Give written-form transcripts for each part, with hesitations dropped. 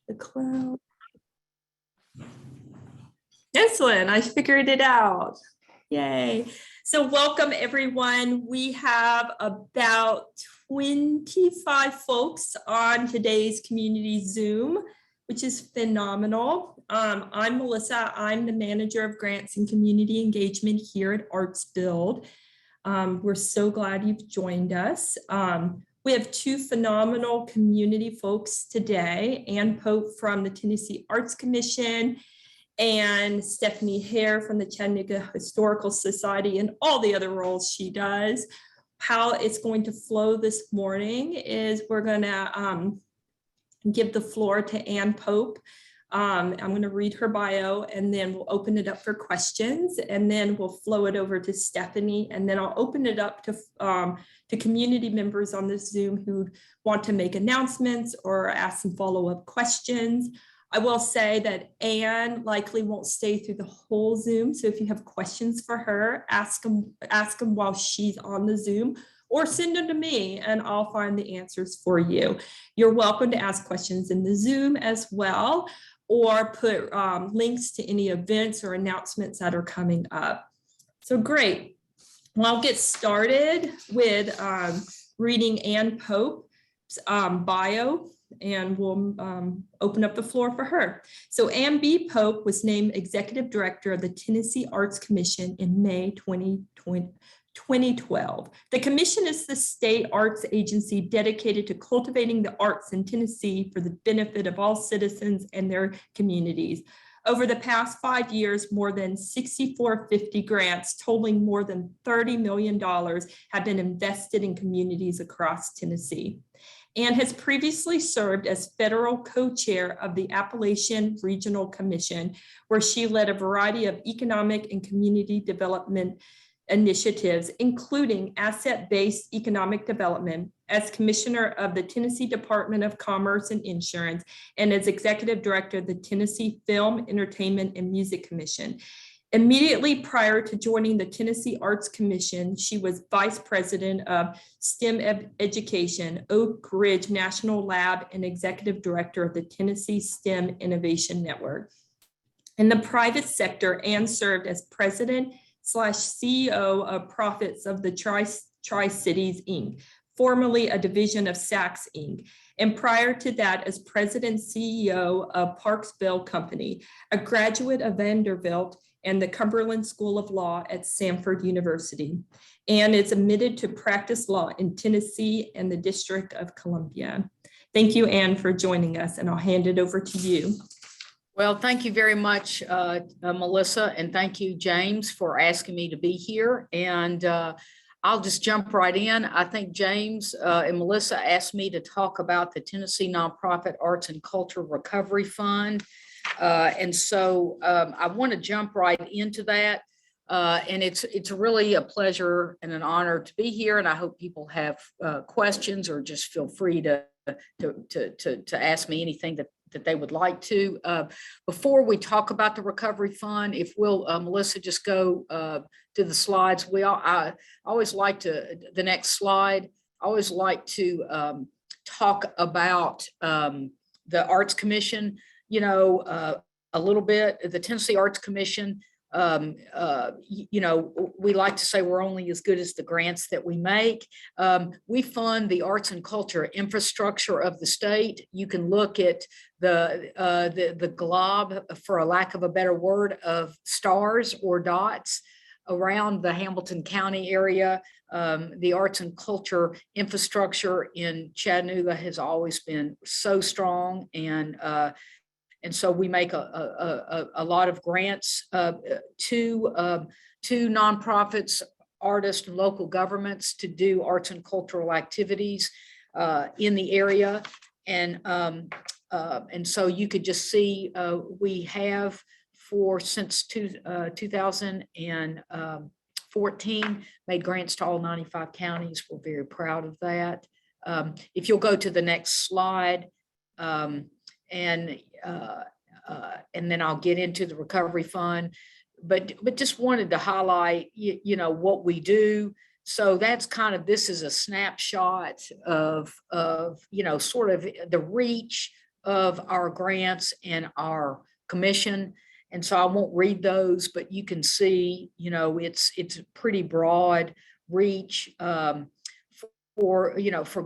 The cloud. Excellent. I figured it out. Yay. So welcome everyone. We have about 25 folks on today's community Zoom, which is phenomenal. I'm Melissa. I'm the manager of grants and community engagement here at ArtsBuild. We're so glad you've joined us. We have two phenomenal community folks today, Ann Pope from the Tennessee Arts Commission and Stephanie Haire from the Chattanooga Historical Society and all the other roles she does. How it's going to flow this morning is we're gonna give the floor to Ann Pope. I'm gonna read her bio and then we'll open it up for questions and then we'll flow it over to Stephanie and then I'll open it up to community members on the Zoom who want to make announcements or ask some follow-up questions. I will say that Ann likely won't stay through the whole Zoom. So if you have questions for her, ask them while she's on the Zoom or send them to me and I'll find the answers for you. You're welcome to ask questions in the Zoom as well or put links to any events or announcements that are coming up. So great. Well, I'll get started with reading Ann Pope's bio and we'll open up the floor for her. So Ann B. Pope was named Executive Director of the Tennessee Arts Commission in May 2012. The commission is the state arts agency dedicated to cultivating the arts in Tennessee for the benefit of all citizens and their communities. Over the past 5 years, more than 6450 grants totaling more than $30 million have been invested in communities across Tennessee. Ann has previously served as federal co-chair of the Appalachian Regional Commission, where she led a variety of economic and community development initiatives, including asset-based economic development, as commissioner of the Tennessee Department of Commerce and Insurance, and as executive director of the Tennessee Film, Entertainment, and Music Commission. Immediately prior to joining the Tennessee Arts Commission, she was vice president of STEM education, Oak Ridge National Lab, and executive director of the Tennessee STEM Innovation Network. In the private sector, Ann served as president/CEO of Profits of the Tri-Cities, Inc., formerly a division of Saks, Inc., and prior to that as president CEO of ArtsBuild Company, a graduate of Vanderbilt and the Cumberland School of Law at Samford University, and is admitted to practice law in Tennessee and the District of Columbia. Thank you, Ann, for joining us, and I'll hand it over to you. Well, thank you very much, Melissa, and thank you, James, for asking me to be here. And I'll just jump right in. I think James and Melissa asked me to talk about the Tennessee Nonprofit Arts and Culture Recovery Fund. And so I want to jump right into that. And it's really a pleasure and an honor to be here. And I hope people have questions or just feel free to ask me anything that they would like to. Before we talk about the recovery fund, if we'll, Melissa, just go to the slides. I always like to, the next slide, I always like to talk about the Arts Commission, you know, a little bit. The Tennessee Arts Commission, you know, we like to say we're only as good as the grants that we make. We fund the arts and culture infrastructure of the state. You can look at the glob, for a lack of a better word, of stars or dots around the Hamilton County area. The arts and culture infrastructure in Chattanooga has always been so strong, and so we make a lot of grants to nonprofits, artists, and local governments to do arts and cultural activities in the area. And so you could just see we have since 2014 made grants to all 95 counties. We're very proud of that. If you'll go to the next slide, and then I'll get into the recovery fund, but just wanted to highlight, you know, what we do. So that's kind of, this is a snapshot of, you know, sort of the reach of our grants and our commission. And so I won't read those, but you can see, it's a pretty broad reach for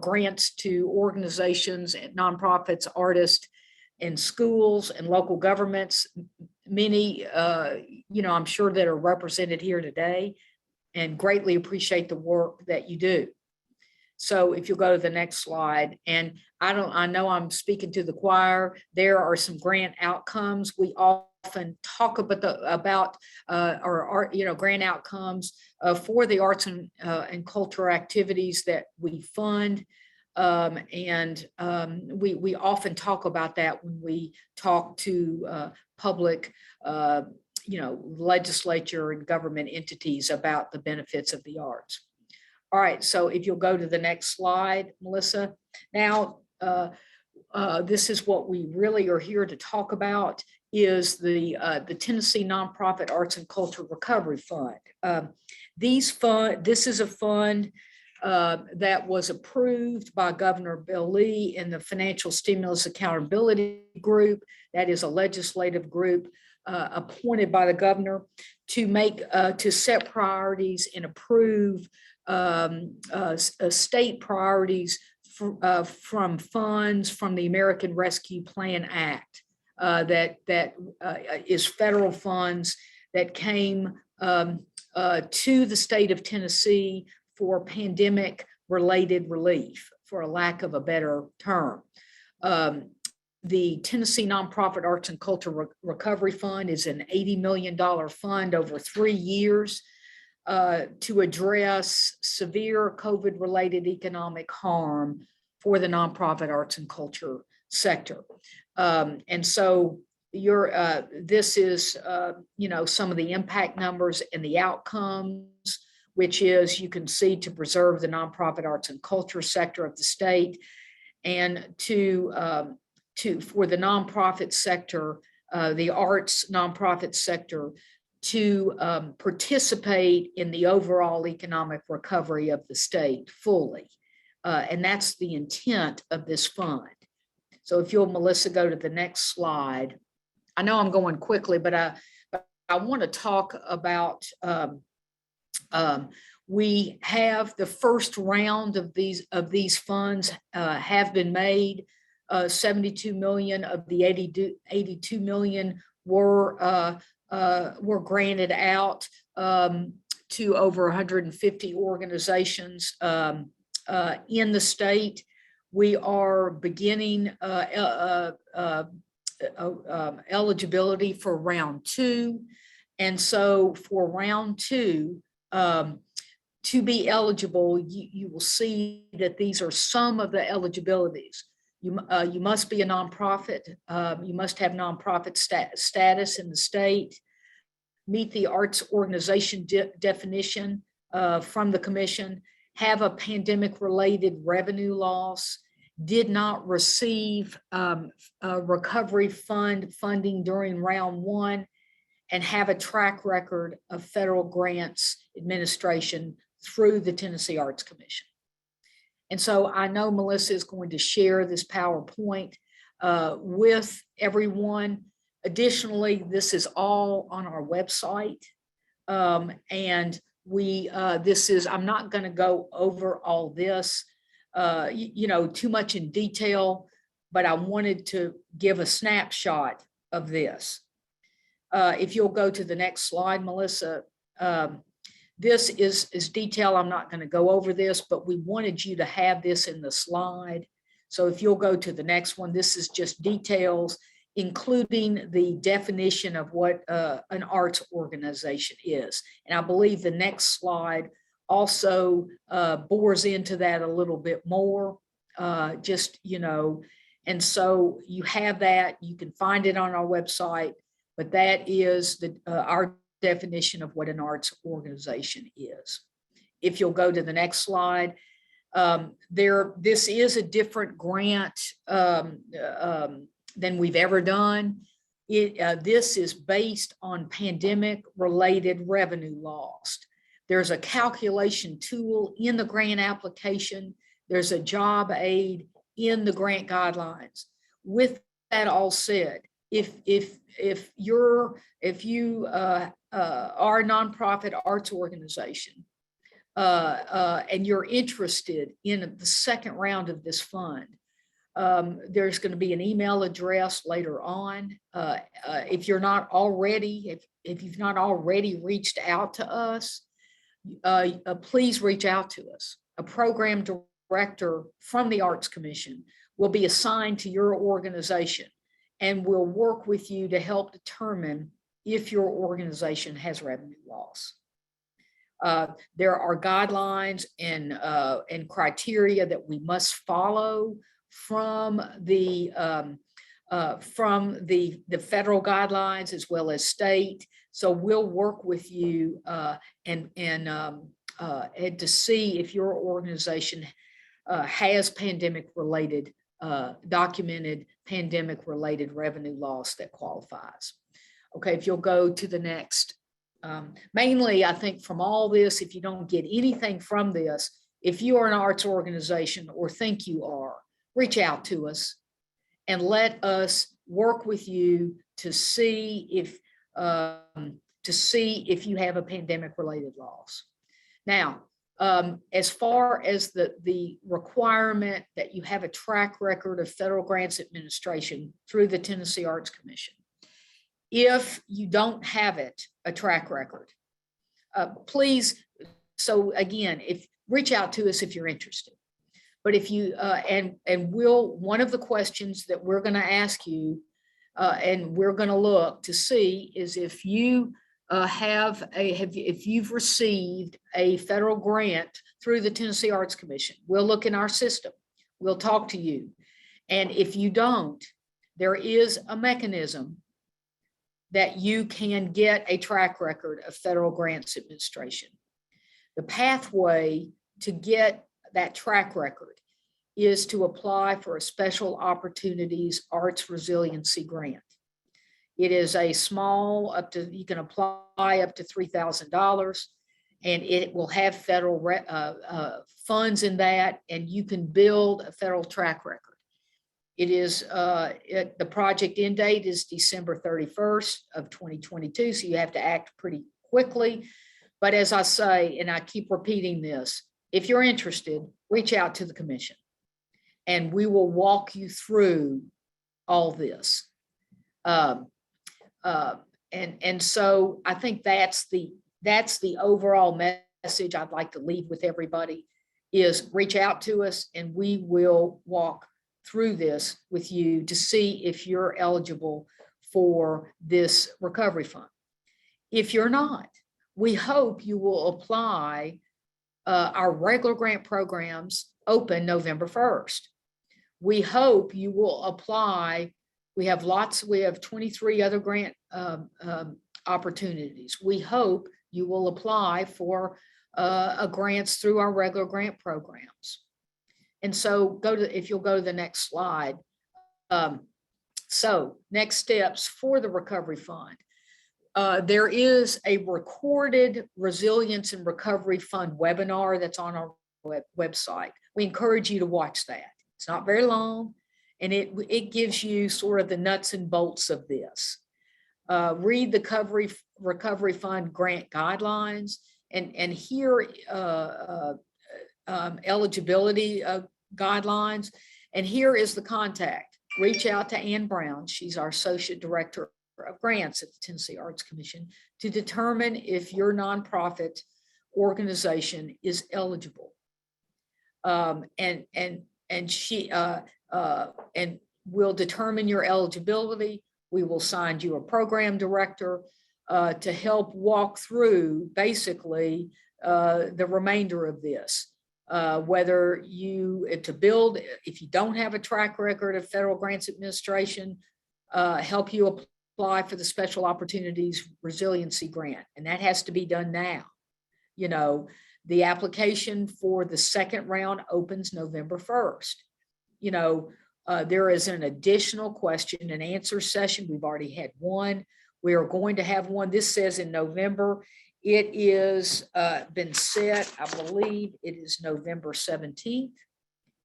grants to organizations and nonprofits, artists, and schools and local governments. Many, I'm sure that are represented here today, and greatly appreciate the work that you do. So if you'll go to the next slide, and I know I'm speaking to the choir, there are some grant outcomes. We often talk about grant outcomes for the arts and culture activities that we fund. We often talk about that when we talk to public, legislature and government entities about the benefits of the arts. All right, so if you'll go to the next slide, Melissa. Now, this is what we really are here to talk about, is the Tennessee Nonprofit Arts and Culture Recovery Fund. This is a fund that was approved by Governor Bill Lee in the Financial Stimulus Accountability Group. That is a legislative group appointed by the governor to set priorities and approve state priorities from funds from the American Rescue Plan Act that is federal funds that came to the state of Tennessee for pandemic related relief, for a lack of a better term. The Tennessee Nonprofit Arts and Culture Recovery Fund is an $80 million fund over 3 years to address severe COVID-related economic harm for the nonprofit arts and culture sector. And so this is, some of the impact numbers and the outcomes, which is, you can see, to preserve the nonprofit arts and culture sector of the state, and for the nonprofit sector, the arts nonprofit sector, to participate in the overall economic recovery of the state fully. And that's the intent of this fund. So if you'll, Melissa, go to the next slide. I know I'm going quickly, but I want to talk about, we have the first round of these funds have been made. 72 million of the 82 million were granted out to over 150 organizations in the state. We are beginning eligibility for round 2. And so for round 2, to be eligible, you will see that these are some of the eligibilities. You must be a nonprofit. You must have nonprofit status in the state, meet the arts organization definition from the commission, have a pandemic-related revenue loss, did not receive recovery funding during round 1, and have a track record of federal grants administration through the Tennessee Arts Commission. And so I know Melissa is going to share this PowerPoint with everyone. Additionally, this is all on our website. And I'm not going to go over all this, too much in detail, but I wanted to give a snapshot of this. If you'll go to the next slide, Melissa. This is detail. I'm not going to go over this, but we wanted you to have this in the slide. So if you'll go to the next one, this is just details, including the definition of what an arts organization is. And I believe the next slide also bores into that a little bit more, and so you have that. You can find it on our website, but that is our definition of what an arts organization is. If you'll go to the next slide, this is a different grant than we've ever done. This is based on pandemic-related revenue lost. There's a calculation tool in the grant application. There's a job aid in the grant guidelines. With that all said, if you are a nonprofit arts organization and you're interested in the second round of this fund, there's going to be an email address later on. If you're not already, if you've not already reached out to us, please reach out to us. A program director from the Arts Commission will be assigned to your organization and will work with you to help determine if your organization has revenue loss. There are guidelines and criteria that we must follow from the federal guidelines as well as state. So we'll work with you and to see if your organization has pandemic-related, documented pandemic-related revenue loss that qualifies. Okay, if you'll go to the next. Mainly, I think from all this, if you don't get anything from this, if you are an arts organization or think you are, reach out to us and let us work with you to see if you have a pandemic-related loss. Now, as far as the requirement that you have a track record of federal grants administration through the Tennessee Arts Commission, if you don't have it, a track record, please. So again, reach out to us if you're interested. But if you one of the questions that we're going to ask you and we're going to look to see is if you if you've received a federal grant through the Tennessee Arts Commission. We'll look in our system. We'll talk to you. And if you don't, there is a mechanism that you can get a track record of federal grants administration. The pathway to get that track record is to apply for a Special Opportunities Arts Resiliency Grant. It is a small, you can apply up to $3,000, and it will have federal funds in that, and you can build a federal track record. It is, the project end date is December 31st of 2022, so you have to act pretty quickly. But as I say, and I keep repeating this, if you're interested, reach out to the commission and we will walk you through all this. And so I think that's the overall message I'd like to leave with everybody is reach out to us and we will walk through this with you to see if you're eligible for this recovery fund. If you're not, we hope you will apply. Our regular grant programs open November 1st. We hope you will apply. We have 23 other grant opportunities. We hope you will apply for grants through our regular grant programs. And so if you'll go to the next slide. So next steps for the recovery fund. There is a recorded Resilience and Recovery Fund webinar that's on our website. We encourage you to watch that. It's not very long, and it gives you sort of the nuts and bolts of this. Read the Recovery Fund grant guidelines, and here eligibility guidelines. And here is the contact. Reach out to Ann Brown. She's our Associate Director of Grants at the Tennessee Arts Commission to determine if your nonprofit organization is eligible. And she will determine your eligibility. We will assign you a program director to help walk through basically the remainder of this. Whether if you don't have a track record of federal grants administration, help you apply for the Special Opportunities Resiliency Grant. And that has to be done now. You know, the application for the second round opens November 1st. You know, there is an additional question and answer session. We've already had one. We are going to have one. This says in November. It is been set, I believe it is November 17th.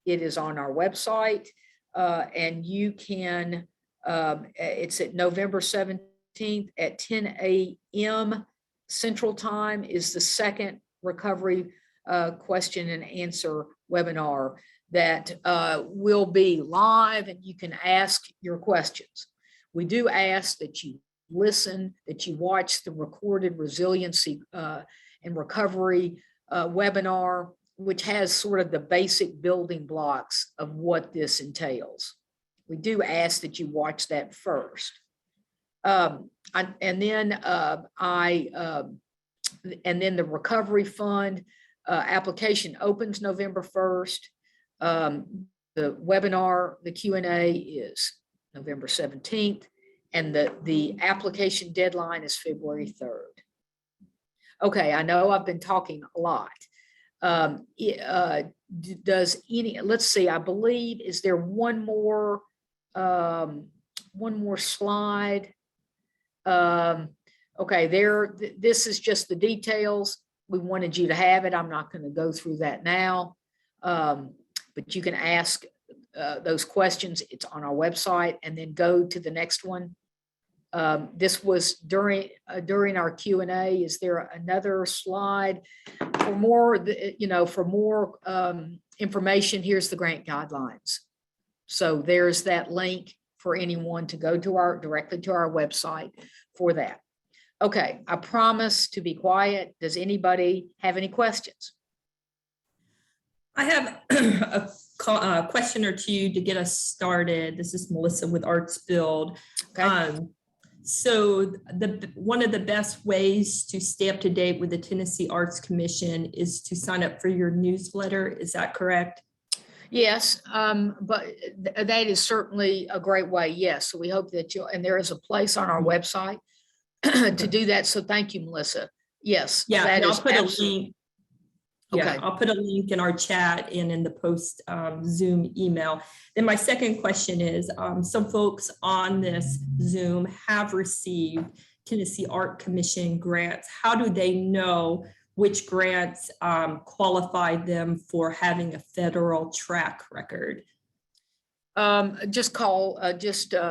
It is on our website and you can It's at November 17th at 10 a.m. Central Time is the second recovery question and answer webinar that will be live, and you can ask your questions. We do ask that you listen, that you watch the recorded resiliency and recovery webinar, which has sort of the basic building blocks of what this entails. We do ask that you watch that first. And then the recovery fund application opens November 1st. The webinar, the Q&A is November 17th, and the application deadline is February 3rd. Okay, I know I've been talking a lot. Let's see, I believe, is there one more slide? Okay, this is just the details. We wanted you to have it. I'm not going to go through that now, but you can ask those questions. It's on our website, and then go to the next one. This was during our Q&A. Is there another slide? For more, information, here's the grant guidelines. So there's that link for anyone to go to directly to our website for that. Okay, I promise to be quiet. Does anybody have any questions? I have a question or two to get us started. This is Melissa with ArtsBuild. Okay. So one of the best ways to stay up to date with the Tennessee Arts Commission is to sign up for your newsletter. Is that correct? Yes, but that is certainly a great way. Yes, so we hope that and there is a place on our website to do that. So thank you, Melissa. Yes. Yeah, that and I'll is put absolutely. a link. Yeah, okay. I'll put a link in our chat and in the post Zoom email. Then my second question is, some folks on this Zoom have received Tennessee Art Commission grants. How do they know which grants qualify them for having a federal track record? Just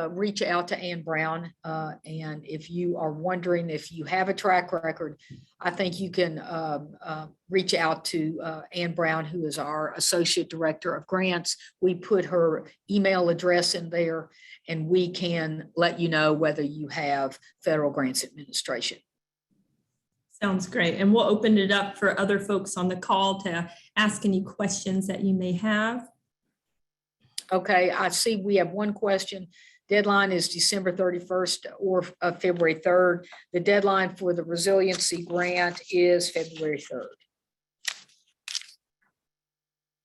reach out to Ann Brown. And if you are wondering if you have a track record, I think you can reach out to Ann Brown, who is our Associate Director of Grants. We put her email address in there, and we can let you know whether you have federal grants administration. Sounds great. And we'll open it up for other folks on the call to ask any questions that you may have. Okay, I see we have one question. Deadline is December 31st or February 3rd. The deadline for the resiliency grant is February 3rd.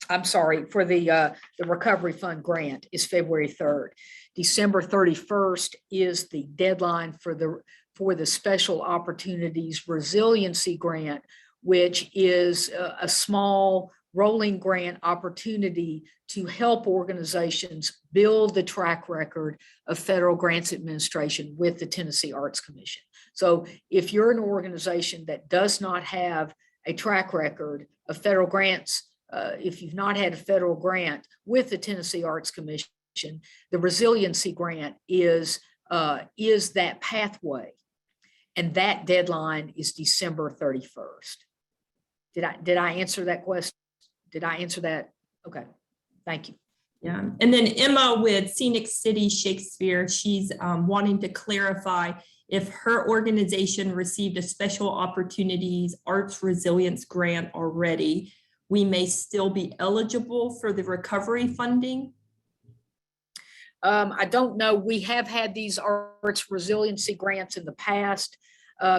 I'm sorry, for the recovery fund grant is February 3rd. December 31st is the deadline for the special opportunities resiliency grant, which is a small rolling grant opportunity to help organizations build the track record of federal grants administration with the Tennessee Arts Commission. So if you're an organization that does not have a track record of federal grants, if you've not had a federal grant with the Tennessee Arts Commission, the resiliency grant is that pathway. And that deadline is December 31st. Did I answer that question? Did I answer that? Okay, thank you. Yeah, and then Emma with Scenic City Shakespeare, she's wanting to clarify if her organization received a special opportunities arts resilience grant already, we may still be eligible for the recovery funding. I don't know. We have had these arts resiliency grants in the past.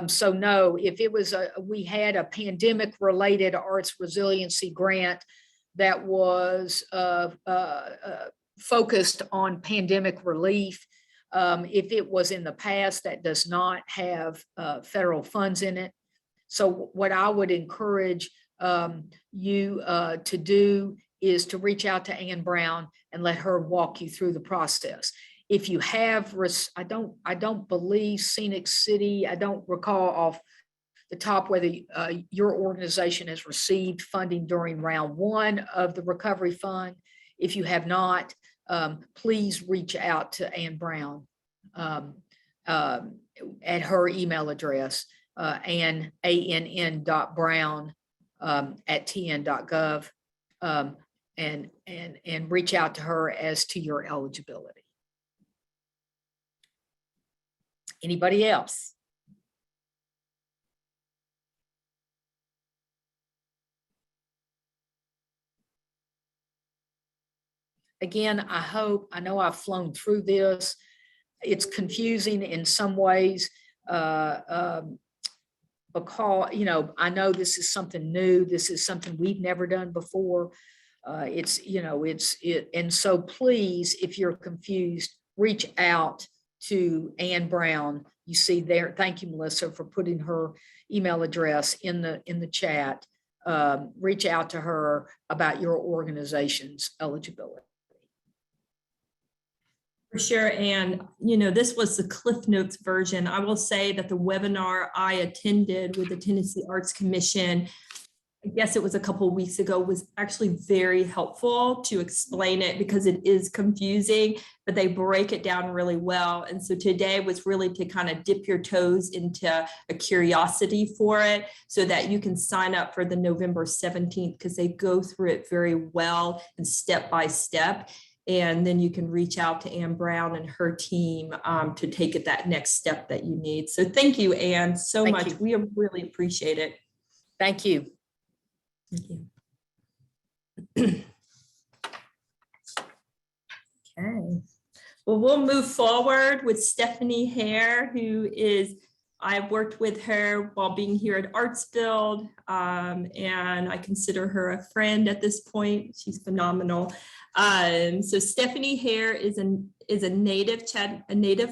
So no, if it was we had a pandemic related arts resiliency grant that was focused on pandemic relief. If it was in the past, that does not have federal funds in it. So what I would encourage you to do is to reach out to Ann Brown and let her walk you through the process. If you have, I don't believe Scenic City, I don't recall off the top whether your organization has received funding during round one of the recovery fund. If you have not, please reach out to Ann Brown at her email address, ann.brown at tn.gov, and reach out to her as to your eligibility. Anybody else? Again, I know I've flown through this. It's confusing in some ways because, I know this is something new. This is something we've never done before. And so please, if you're confused, reach out to Ann Brown. You see there, thank you, Melissa, for putting her email address in the chat. Reach out to her about your organization's eligibility. For sure. And, this was the Cliff Notes version. I will say that the webinar I attended with the Tennessee Arts Commission, I guess it was a couple of weeks ago, was actually very helpful to explain it because it is confusing, but they break it down really well. And so today was really to kind of dip your toes into a curiosity for it so that you can sign up for the November 17th because they go through it very well and step by step. And then you can reach out to Ann Brown and her team to take it that next step that you need. So thank you, Ann, so much. We really appreciate it. Thank you. Thank you. Okay. Well, we'll move forward with Stephanie Haire, who is, I worked with her while being here at ArtsBuild, and I consider her a friend at this point. She's phenomenal. So Stephanie Haire is a native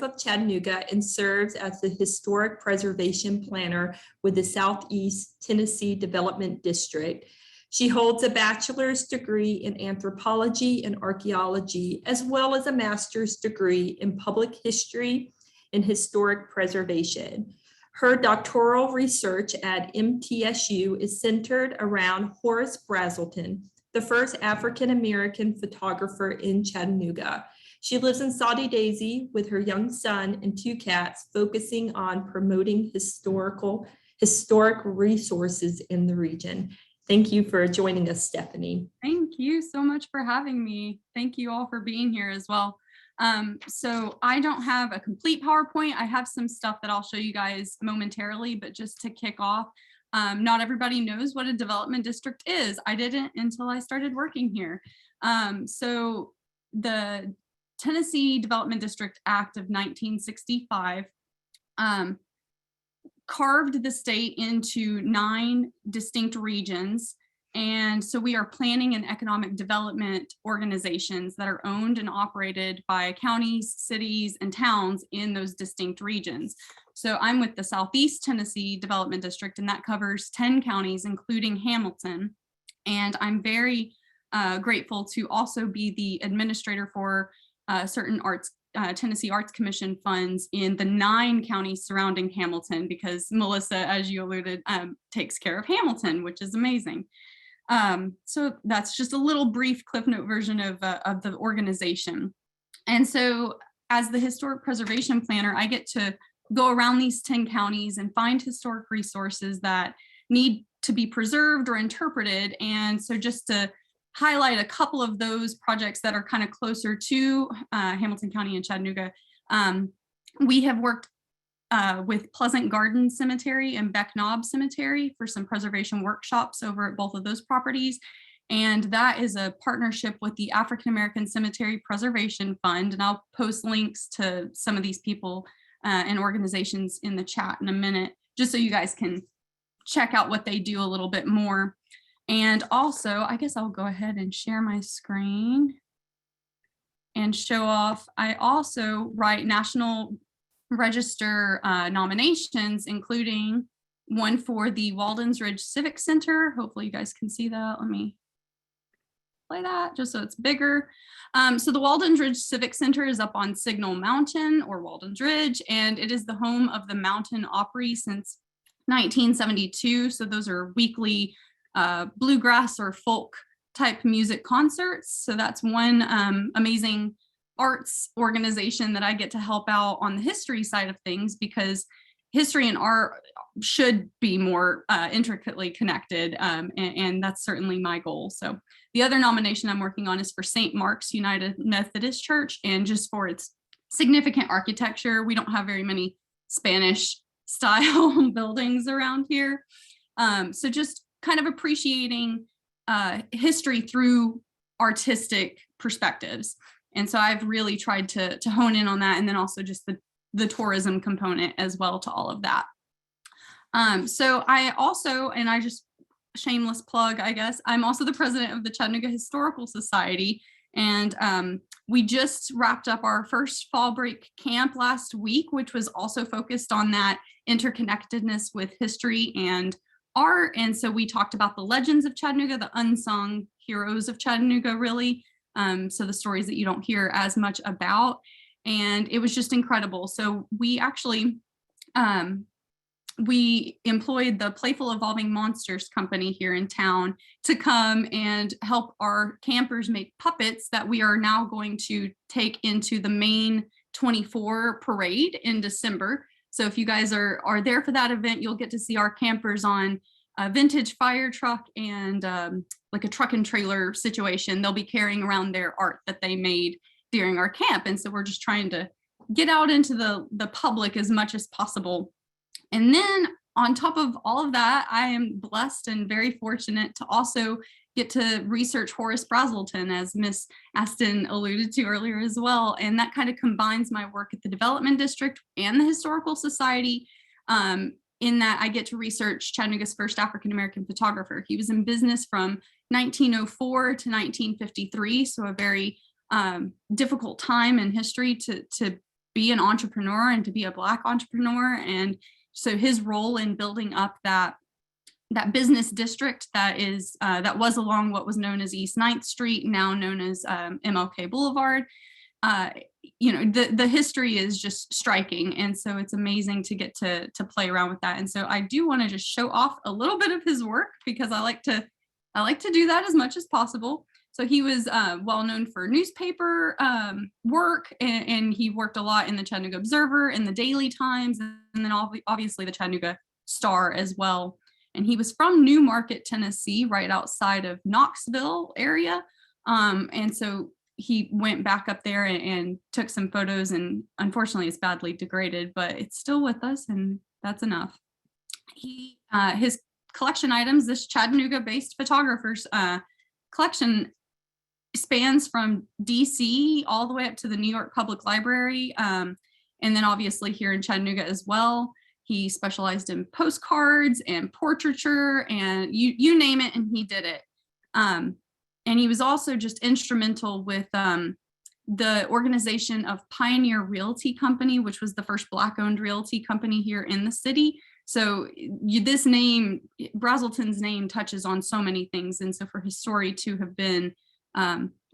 of Chattanooga and serves as the historic preservation planner with the Southeast Tennessee Development District. She holds a bachelor's degree in anthropology and archaeology, as well as a master's degree in public history and historic preservation. Her doctoral research at MTSU is centered around Horace Brazelton, the first African-American photographer in Chattanooga. She lives in Saudi Daisy with her young son and 2 cats, focusing on promoting historic resources in the region. Thank you for joining us, Stephanie. Thank you so much for having me. Thank you all for being here as well. So I don't have a complete PowerPoint. I have some stuff that I'll show you guys momentarily, but just to kick off, not everybody knows what a development district is. I didn't until I started working here. So the Tennessee Development District Act of 1965 carved the state into 9 distinct regions. And so we are planning and economic development organizations that are owned and operated by counties, cities, and towns in those distinct regions. So I'm with the Southeast Tennessee Development District, and that covers 10 counties, including Hamilton. And I'm very grateful to also be the administrator for certain Tennessee Arts Commission funds in the 9 counties surrounding Hamilton, because Melissa, as you alluded, takes care of Hamilton, which is amazing. So that's just a little brief Cliff Note version of the organization. And so as the historic preservation planner, I get to go around these 10 counties and find historic resources that need to be preserved or interpreted. And so just to highlight a couple of those projects that are kind of closer to Hamilton County and Chattanooga, we have worked with Pleasant Garden Cemetery and Beck Knob Cemetery for some preservation workshops over at both of those properties. And that is a partnership with the African American Cemetery Preservation Fund. And I'll post links to some of these people and organizations in the chat in a minute, just so you guys can check out what they do a little bit more. And also, I guess I'll go ahead and share my screen and show off. I also write National Register nominations, including one for the Walden's Ridge Civic Center. Hopefully you guys can see that. Let me play that just so it's bigger. So the Walden's Ridge Civic Center is up on Signal Mountain, or Walden's Ridge, and it is the home of the Mountain Opry since 1972. So those are weekly bluegrass or folk type music concerts. So that's one amazing arts organization that I get to help out on the history side of things, because history and art should be more intricately connected. And that's certainly my goal. So the other nomination I'm working on is for St. Mark's United Methodist Church, and just for its significant architecture. We don't have very many Spanish style buildings around here. So just kind of appreciating history through artistic perspectives. And so I've really tried to hone in on that, and then also just the tourism component as well to all of that. So I also, and I just shameless plug, I guess, I'm also the president of the Chattanooga Historical Society. And we just wrapped up our first fall break camp last week, which was also focused on that interconnectedness with history and art. And so we talked about the legends of Chattanooga, the unsung heroes of Chattanooga, really. So the stories that you don't hear as much about. And it was just incredible. So we actually, we employed the Playful Evolving Monsters company here in town to come and help our campers make puppets that we are now going to take into the main 24 parade in December. So if you guys are there for that event, you'll get to see our campers on a vintage fire truck and like a truck and trailer situation. They'll be carrying around their art that they made during our camp. And so we're just trying to get out into the public as much as possible. And then on top of all of that, I am blessed and very fortunate to also get to research Horace Brazelton, as Miss Aston alluded to earlier as well. And that kind of combines my work at the Development District and the Historical Society, in that I get to research Chattanooga's first African-American photographer. He was in business from 1904 to 1953, so a very difficult time in history to be an entrepreneur and to be a Black entrepreneur. And so his role in building up that business district that was along what was known as East 9th Street, now known as MLK Boulevard, the history is just striking. And so it's amazing to get to play around with that. And so I do want to just show off a little bit of his work, because I like to do that as much as possible. So he was well known for newspaper work, and he worked a lot in the Chattanooga Observer and the Daily Times, and then obviously the Chattanooga Star as well. And he was from New Market, Tennessee, right outside of Knoxville area. And so he went back up there and took some photos, and unfortunately it's badly degraded, but it's still with us, and that's enough. His collection items, this Chattanooga-based photographer's collection, spans from DC all the way up to the New York Public Library, and then obviously here in Chattanooga as well. He specialized in postcards and portraiture, and you name it, and he did it. And he was also just instrumental with the organization of Pioneer Realty Company, which was the first Black-owned realty company here in the city. So this name, Brazelton's name, touches on so many things. And so for his story to have been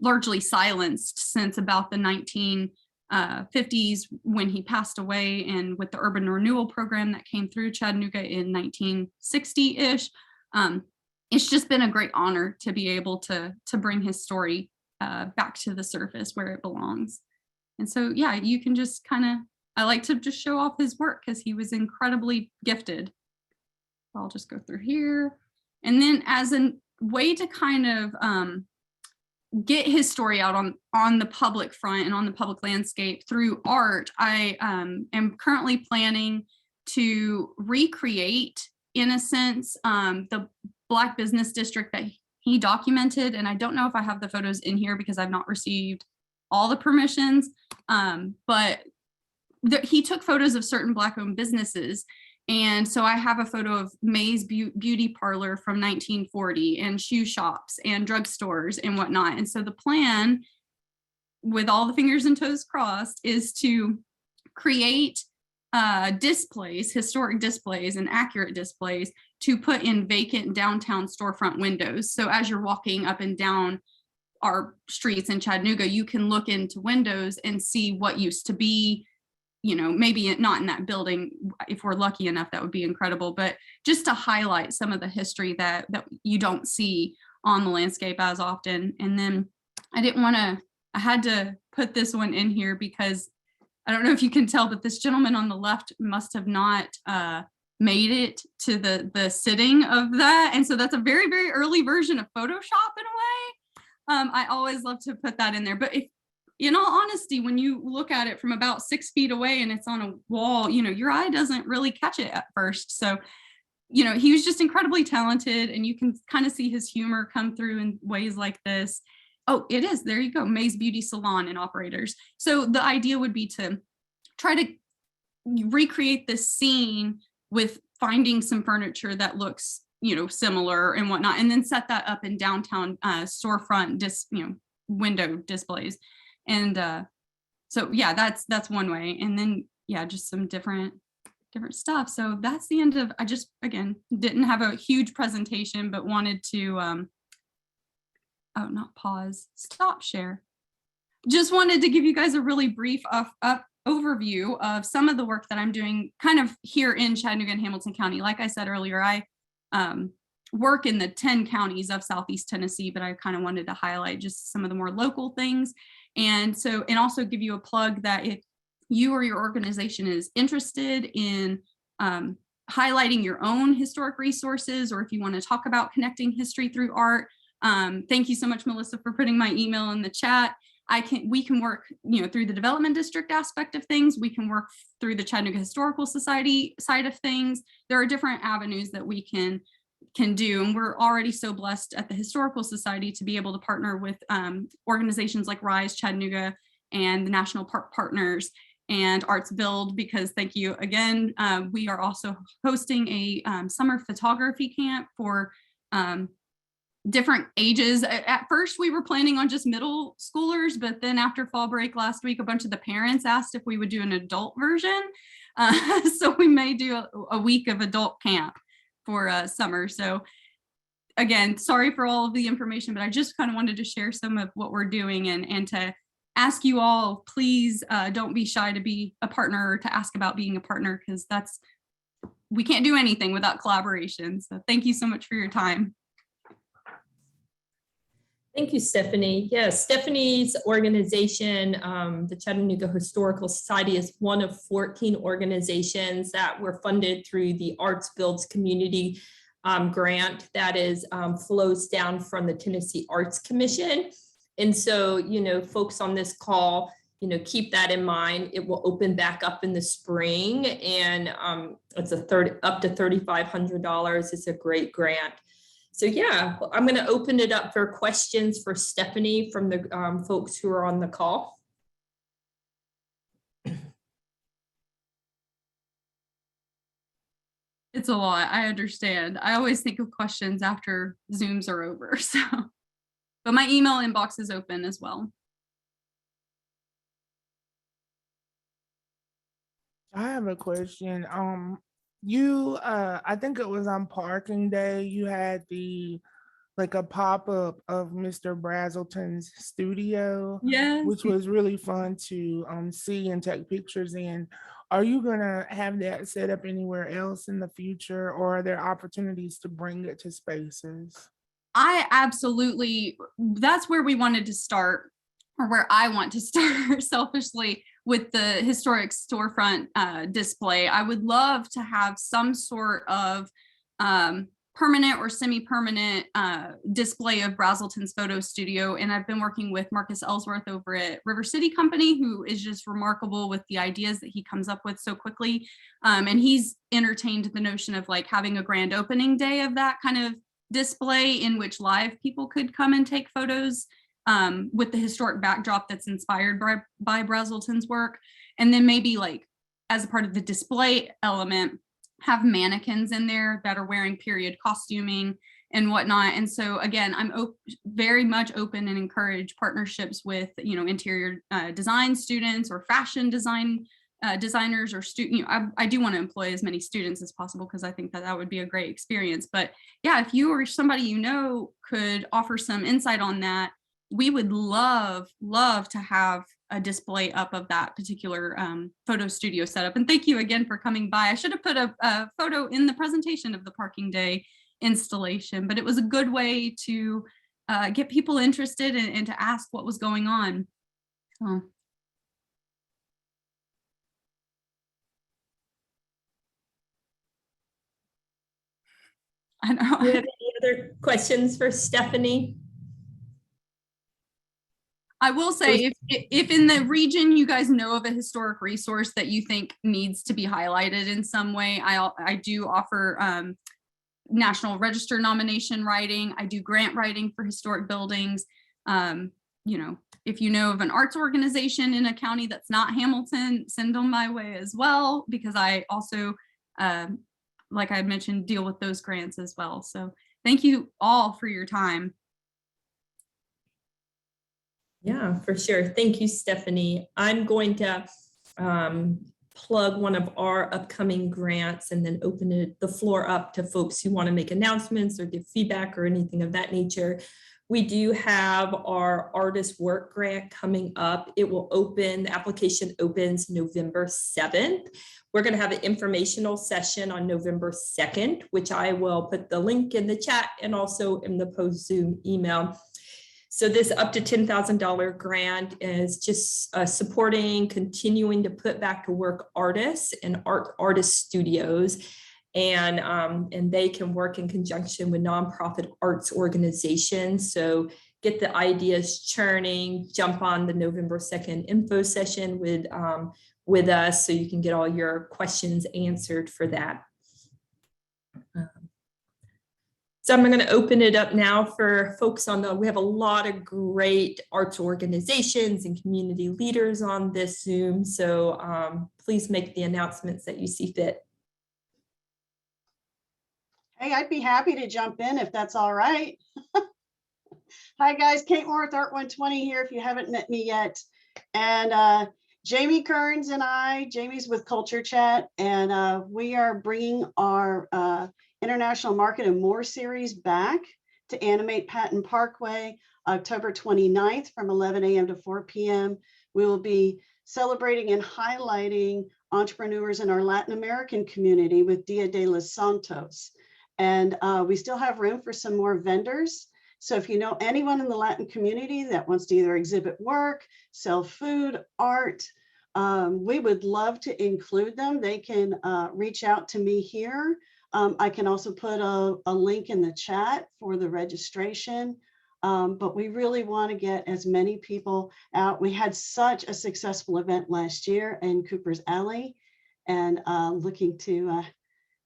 largely silenced since about the 1950s when he passed away, and with the urban renewal program that came through Chattanooga in 1960-ish, it's just been a great honor to be able to bring his story back to the surface where it belongs. And so, yeah, you can just I like to just show off his work because he was incredibly gifted. I'll just go through here. And then as a way to kind of get his story out on the public front and on the public landscape through art, I am currently planning to recreate, in a sense, the Black business district that he documented. And I don't know if I have the photos in here because I've not received all the permissions, but he took photos of certain Black-owned businesses. And so I have a photo of May's Beauty Parlor from 1940, and shoe shops and drugstores and whatnot. And so the plan, with all the fingers and toes crossed, is to create displays, historic displays and accurate displays, to put in vacant downtown storefront windows. So as you're walking up and down our streets in Chattanooga, you can look into windows and see what used to be, maybe not in that building. If we're lucky enough, that would be incredible, but just to highlight some of the history that you don't see on the landscape as often. And then I had to put this one in here because I don't know if you can tell, but this gentleman on the left must have not made it to the sitting of that. And so that's a very, very early version of Photoshop in a way. I always love to put that in there. But if, in all honesty, when you look at it from about 6 feet away and it's on a wall, your eye doesn't really catch it at first. So, he was just incredibly talented, and you can kind of see his humor come through in ways like this. Oh, it is. There you go. May's Beauty Salon and operators. So the idea would be to try to recreate this scene with finding some furniture that looks, similar and whatnot, and then set that up in downtown storefront, window displays. And so, yeah, that's one way. And then, yeah, just some different stuff. So that's the end of, I just, again, didn't have a huge presentation, but wanted to, stop share. Just wanted to give you guys a really brief overview of some of the work that I'm doing kind of here in Chattanooga and Hamilton County. Like I said earlier, I work in the 10 counties of Southeast Tennessee, but I kind of wanted to highlight just some of the more local things. And also give you a plug that if you or your organization is interested in highlighting your own historic resources, or if you want to talk about connecting history through art, thank you so much, Melissa, for putting my email in the chat. We can work, through the development district aspect of things. We can work through the Chattanooga Historical Society side of things. There are different avenues that we can do. And we're already so blessed at the Historical Society to be able to partner with organizations like Rise Chattanooga and the National Park Partners and ArtsBuild, because thank you again. We are also hosting a summer photography camp for different ages. At first, we were planning on just middle schoolers, but then after fall break last week, a bunch of the parents asked if we would do an adult version. So we may do a week of adult camp for summer. So again, sorry for all of the information, but I just kind of wanted to share some of what we're doing and to ask you all, please don't be shy to be a partner or to ask about being a partner, because we can't do anything without collaboration. So thank you so much for your time. Thank you, Stephanie. Yes, Stephanie's organization, the Chattanooga Historical Society, is one of 14 organizations that were funded through the ArtsBuild community grant that flows down from the Tennessee Arts Commission. And so, folks on this call, keep that in mind. It will open back up in the spring, and it's up to $3,500. It's a great grant. So yeah, I'm going to open it up for questions for Stephanie from the folks who are on the call. It's a lot. I understand. I always think of questions after Zooms are over. So, but my email inbox is open as well. I have a question. I think it was on parking day, you had a pop-up of Mr. Brazelton's studio, Yes. which was really fun to see and take pictures in. Are you gonna have that set up anywhere else in the future, or are there opportunities to bring it to spaces? That's where we wanted to start, or where I want to start selfishly, with the historic storefront display. I would love to have some sort of permanent or semi-permanent display of Brazelton's photo studio. And I've been working with Marcus Ellsworth over at River City Company, who is just remarkable with the ideas that he comes up with so quickly. And he's entertained the notion of having a grand opening day of that kind of display in which live people could come and take photos with the historic backdrop that's inspired by Brazelton's work. And then maybe as a part of the display element, have mannequins in there that are wearing period costuming and whatnot. And so again, I'm very much open and encourage partnerships with, interior design students or fashion design designers or I do want to employ as many students as possible, because I think that would be a great experience. But yeah, if you or somebody could offer some insight on that, we would love to have a display up of that particular photo studio setup. And thank you again for coming by. I should have put a photo in the presentation of the parking day installation, but it was a good way to get people interested and to ask what was going on. So. I know. Do you have any other questions for Stephanie? I will say, if in the region you guys know of a historic resource that you think needs to be highlighted in some way, I do offer National Register nomination writing. I do grant writing for historic buildings. You know, if you know of an arts organization in a county that's not Hamilton, send them my way as well, because I also, like I mentioned, deal with those grants as well. So thank you all for your time. Yeah, for sure. Thank you, Stephanie. I'm going to plug one of our upcoming grants and then open the floor up to folks who want to make announcements or give feedback or anything of that nature. We do have our artist work grant coming up. It will open, the application opens November 7th. We're going to have an informational session on November 2nd, which I will put the link in the chat and also in the post Zoom email. So this up to $10,000 grant is just supporting, continuing to put back to work artists and artist studios. And they can work in conjunction with nonprofit arts organizations. So get the ideas churning, jump on the November 2nd info session with us so you can get all your questions answered for that. So I'm going to open it up now for folks we have a lot of great arts organizations and community leaders on this Zoom. So please make the announcements that you see fit. Hey, I'd be happy to jump in if that's all right. Hi guys, Kate Moore with Art 120 here if you haven't met me yet. And Jamie Kearns and Jamie's with Culture Chat, and we are bringing our International Market and More series back to animate Patton Parkway, October 29th from 11 a.m. to 4 p.m. We will be celebrating and highlighting entrepreneurs in our Latin American community with Dia de los Santos. And we still have room for some more vendors. So if you know anyone in the Latin community that wants to either exhibit work, sell food, art, we would love to include them. They can reach out to me here. I can also put a link in the chat for the registration. But we really want to get as many people out. We had such a successful event last year in Cooper's Alley, and looking to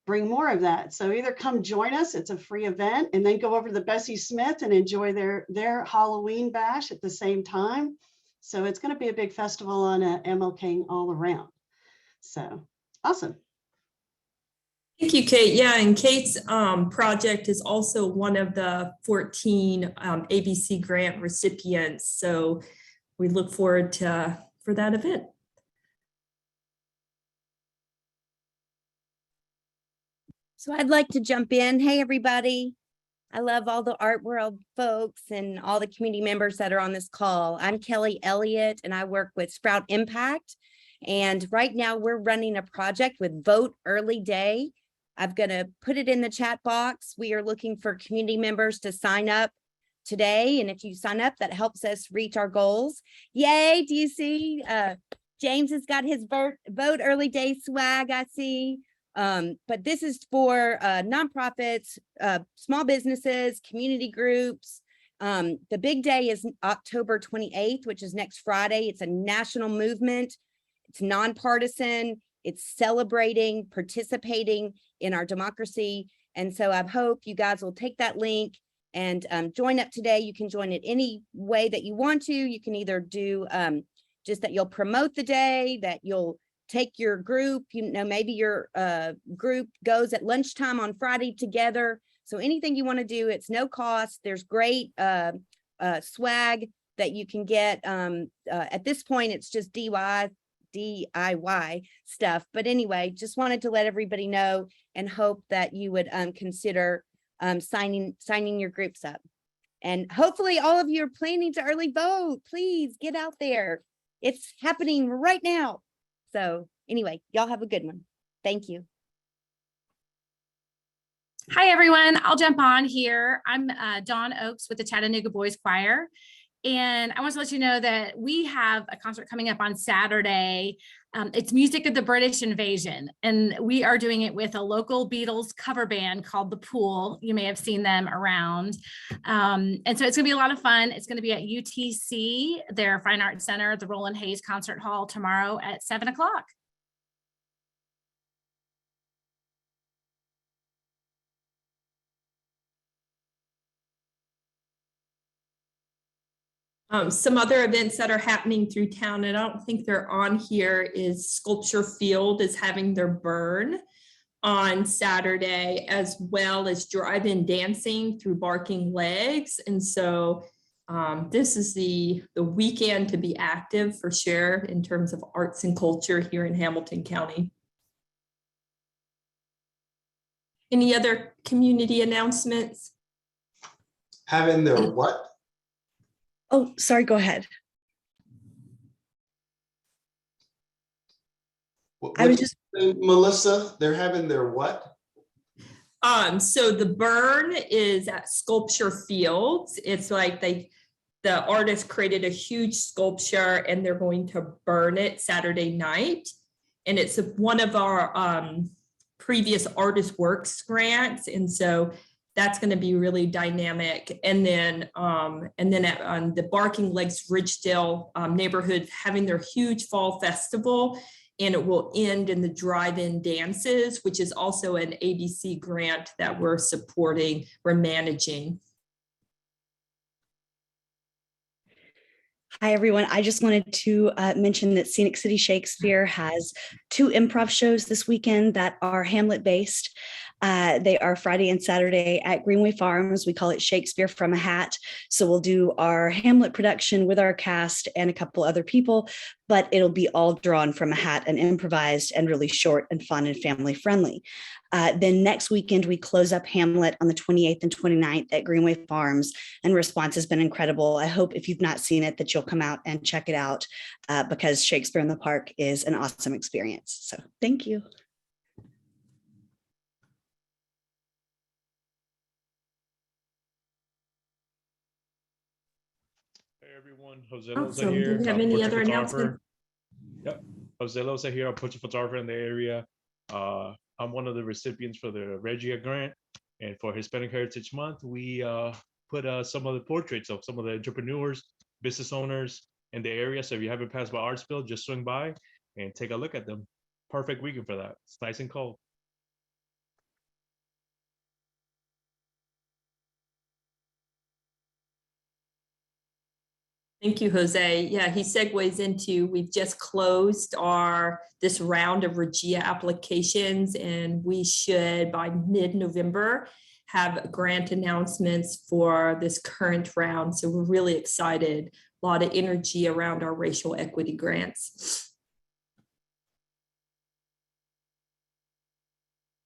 bring more of that. So either come join us, it's a free event, and then go over to the Bessie Smith and enjoy their Halloween bash at the same time. So it's going to be a big festival on MLK all around. So awesome. Thank you, Kate. Yeah, and Kate's project is also one of the 14 ABC grant recipients. So we look forward for that event. So I'd like to jump in. Hey, everybody. I love all the art world folks and all the community members that are on this call. I'm Kelly Elliott, and I work with Sprout Impact. And right now we're running a project with Vote Early Day. I'm going to put it in the chat box. We are looking for community members to sign up today. And if you sign up, that helps us reach our goals. Yay, do you see? James has got his Vote Early Day swag, I see. But this is for nonprofits, small businesses, community groups. The big day is October 28th, which is next Friday. It's a national movement. It's nonpartisan. It's celebrating, participating in our democracy. And so I hope you guys will take that link and join up today. You can join it any way that you want to. You can either do just that you'll promote the day, that you'll take your group, maybe your group goes at lunchtime on Friday together. So anything you want to do, it's no cost. There's great swag that you can get. At this point, it's just DIY stuff. But anyway, just wanted to let everybody know and hope that you would consider signing your groups up. And hopefully all of you are planning to early vote. Please get out there. It's happening right now. So anyway, y'all have a good one. Thank you. Hi, everyone. I'll jump on here. I'm Dawn Oakes with the Chattanooga Boys Choir. And I want to let you know that we have a concert coming up on Saturday. It's Music of the British Invasion. And we are doing it with a local Beatles cover band called The Pool. You may have seen them around. And so it's going to be a lot of fun. It's going to be at UTC, their Fine Arts Center, the Roland Hayes Concert Hall tomorrow at 7 o'clock. Some other events that are happening through town, and I don't think they're on here, is Sculpture Field is having their burn on Saturday, as well as drive-in dancing through Barking Legs. And so this is the weekend to be active for sure in terms of arts and culture here in Hamilton County. Any other community announcements? Having their what? Oh, sorry, go ahead. I was just Melissa, they're having their what? So the burn is at Sculpture Fields. It's like the artist created a huge sculpture and they're going to burn it Saturday night. And it's one of our previous Artist Works grants. And so that's going to be really dynamic. And then on the Barking Legs Ridgedale neighborhood, having their huge fall festival, and it will end in the drive-in dances, which is also an ABC grant that we're supporting, we're managing. Hi, everyone. I just wanted to mention that Scenic City Shakespeare has 2 improv shows this weekend that are Hamlet based. They are Friday and Saturday at Greenway Farms. We call it Shakespeare from a Hat. So we'll do our Hamlet production with our cast and a couple other people, but it'll be all drawn from a hat and improvised and really short and fun and family friendly. Then next weekend, we close up Hamlet on the 28th and 29th at Greenway Farms, and response has been incredible. I hope if you've not seen it that you'll come out and check it out because Shakespeare in the Park is an awesome experience. So thank you. Hey everyone, Jose Loza Awesome. here. Do you have any other announcements? Yep, Jose Loza here. I'm portrait photographer in the area. I'm one of the recipients for the Regia grant, and for Hispanic Heritage Month, we put some of the portraits of some of the entrepreneurs, business owners in the area. So if you haven't passed by ArtsBuild, just swing by and take a look at them. Perfect weekend for that. It's nice and cold. Thank you, Jose. Yeah, he segues into, we've just closed this round of Regia applications, and we should by mid-November have grant announcements for this current round. So we're really excited. A lot of energy around our racial equity grants.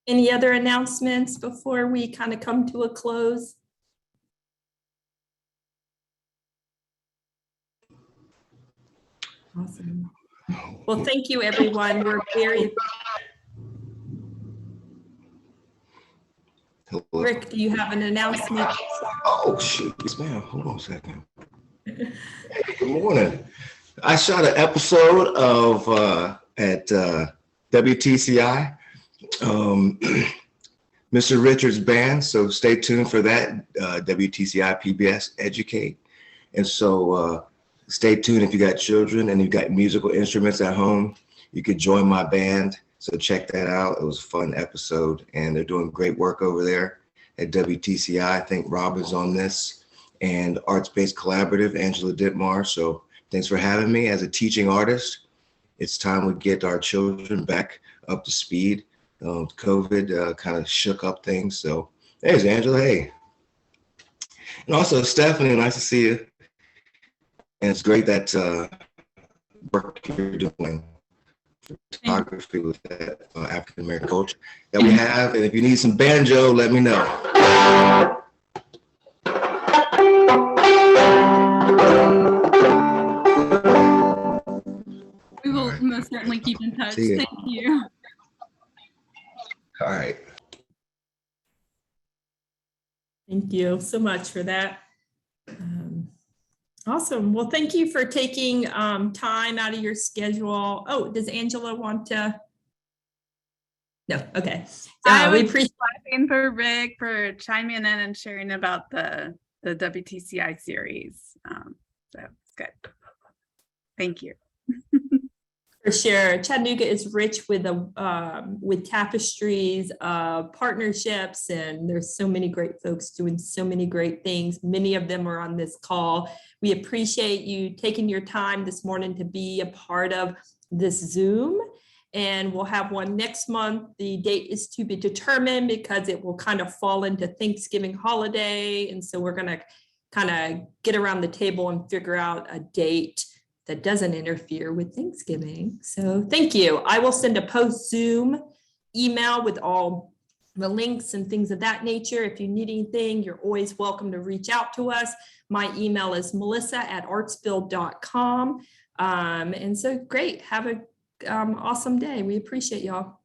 Any other announcements before we kind of come to a close? Awesome. Well, thank you, everyone. We're very. Hello. Rick, do you have an announcement? Oh, shoot. Yes, ma'am. Hold on a second. Hey, good morning. I shot an episode of at WTCI, Mr. Richards' band. So stay tuned for that, WTCI PBS Educate. And so stay tuned if you got children and you got musical instruments at home. You could join my band. So check that out. It was a fun episode, and they're doing great work over there at WTCI. I think Robin's on this, and Arts-Based Collaborative, Angela Dittmar. So thanks for having me as a teaching artist. It's time we get our children back up to speed. COVID kind of shook up things. So there's Angela. Hey. And also Stephanie, nice to see you. And it's great that work you're doing, photography with that African American culture that we have. And if you need some banjo, let me know. We will most certainly keep in touch. Thank you. All right. Thank you so much for that. Awesome. Well, thank you for taking time out of your schedule. Oh, does Angela want to? No, okay. I We was appreciate clapping for Rick for chiming in and sharing about the WTCI series. So it's good. Thank you. for sure. Chattanooga is rich with tapestries, partnerships, and there's so many great folks doing so many great things. Many of them are on this call. We appreciate you taking your time this morning to be a part of this Zoom. And we'll have one next month. The date is to be determined because it will kind of fall into Thanksgiving holiday. And so we're going to kind of get around the table and figure out a date that doesn't interfere with Thanksgiving. So thank you. I will send a post Zoom email with all the links and things of that nature. If you need anything, you're always welcome to reach out to us. My email is melissa@artsbuild.com. And so great. Have a awesome day. We appreciate y'all.